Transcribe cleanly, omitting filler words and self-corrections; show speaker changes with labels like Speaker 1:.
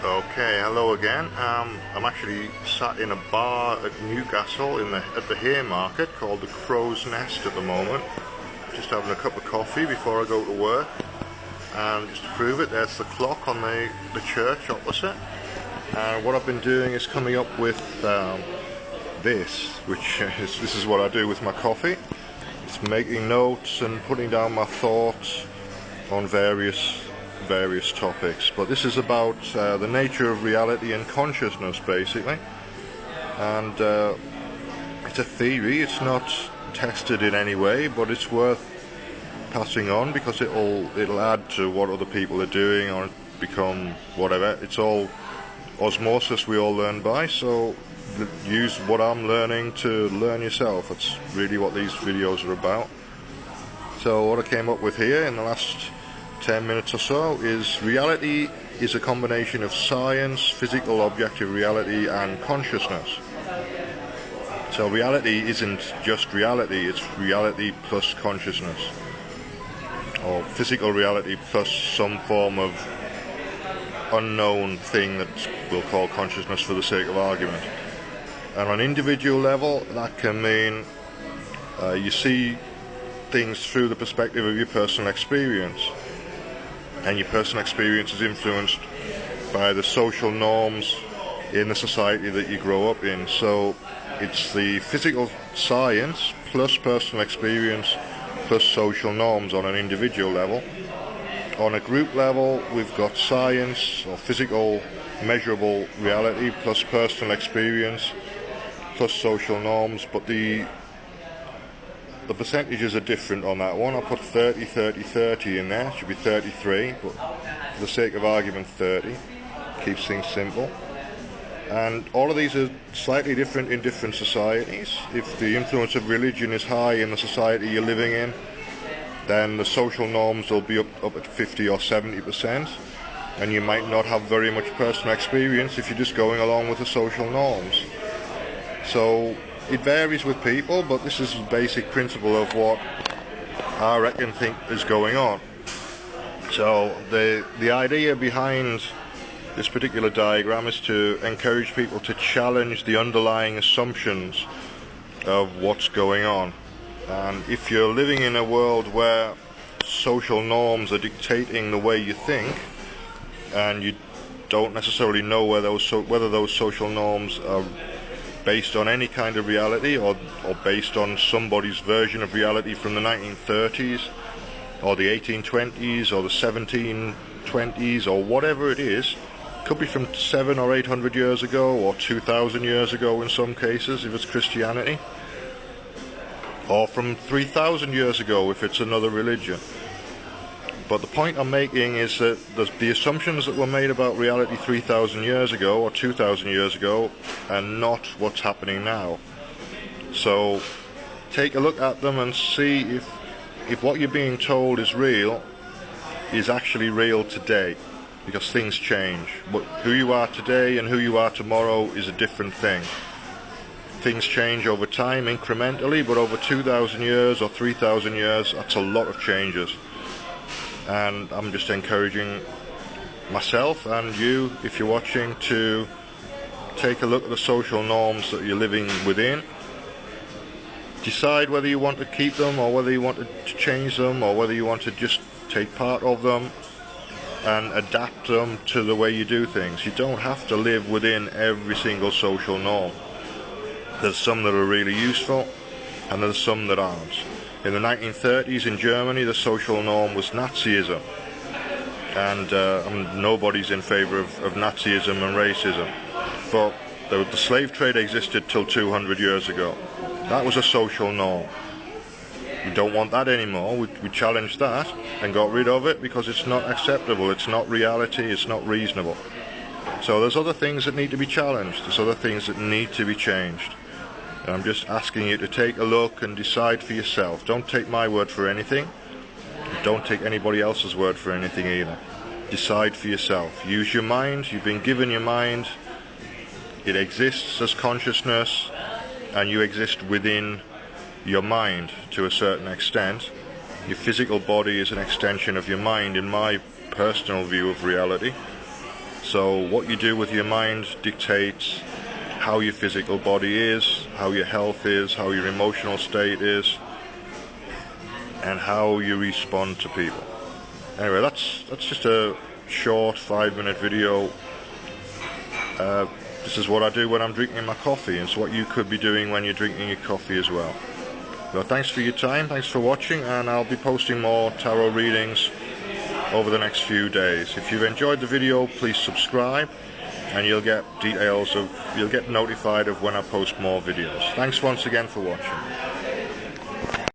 Speaker 1: Okay, hello again. I'm actually sat in a bar at Newcastle at the Haymarket called the Crow's Nest at the moment. Just having a cup of coffee before I go to work. And just to prove it, there's the clock on the church opposite. And what I've been doing is coming up with this is what I do with my coffee. It's making notes and putting down my thoughts on various topics, but this is about the nature of reality and consciousness, basically. And it's a theory. It's not tested in any way, but it's worth passing on because it'll add to what other people are doing or become whatever. It's all osmosis. We all learn by, so use what I'm learning to learn yourself. That's really what these videos are about. So what I came up with here in the last 10 minutes or so is reality is a combination of science, physical objective reality, and consciousness. So reality isn't just reality, it's reality plus consciousness, or physical reality plus some form of unknown thing that we'll call consciousness for the sake of argument. And on an individual level, that can mean you see things through the perspective of your personal experience. And your personal experience is influenced by the social norms in the society that you grow up in. So it's the physical science plus personal experience plus social norms on an individual level. On a group level, we've got science or physical measurable reality plus personal experience plus social norms, but the percentages are different on that one. I put 30, 30, 30 in there. It should be 33, but for the sake of argument 30. Keeps things simple. And all of these are slightly different in different societies. If the influence of religion is high in the society you're living in, then the social norms will be up at 50 or 70%. And you might not have very much personal experience if you're just going along with the social norms. So it varies with people, but this is the basic principle of what I think is going on. So the idea behind this particular diagram is to encourage people to challenge the underlying assumptions of what's going on. And if you're living in a world where social norms are dictating the way you think, and you don't necessarily know whether those social norms are based on any kind of reality or based on somebody's version of reality from the 1930s or the 1820s or the 1720s or whatever it is. Could be from 700 or 800 years ago or 2,000 years ago in some cases if it's Christianity, or from 3,000 years ago if it's another religion. But the point I'm making is that the assumptions that were made about reality 3,000 years ago or 2,000 years ago are not what's happening now. So take a look at them and see if what you're being told is real is actually real today, because things change. But who you are today and who you are tomorrow is a different thing. Things change over time incrementally, but over 2,000 years or 3,000 years, that's a lot of changes. And I'm just encouraging myself and you, if you're watching, to take a look at the social norms that you're living within. Decide whether you want to keep them or whether you want to change them or whether you want to just take part of them and adapt them to the way you do things. You don't have to live within every single social norm. There's some that are really useful and there's some that aren't. In the 1930s in Germany, the social norm was Nazism, and nobody's in favour of Nazism and racism. But the slave trade existed till 200 years ago. That was a social norm. We don't want that anymore. We challenged that and got rid of it because it's not acceptable, it's not reality, it's not reasonable. So there's other things that need to be challenged, there's other things that need to be changed. I'm just asking you to take a look and decide for yourself. Don't take my word for anything. Don't take anybody else's word for anything either. Decide for yourself. Use your mind. You've been given your mind. It exists as consciousness, and you exist within your mind to a certain extent. Your physical body is an extension of your mind, in my personal view of reality. So what you do with your mind dictates how your physical body is, how your health is, how your emotional state is, and how you respond to people. Anyway, that's just a short 5-minute video. This is what I do when I'm drinking my coffee, and it's what you could be doing when you're drinking your coffee as well. So thanks for your time, thanks for watching, and I'll be posting more tarot readings over the next few days. If you've enjoyed the video, please subscribe, and you'll get notified of when I post more videos. Thanks once again for watching.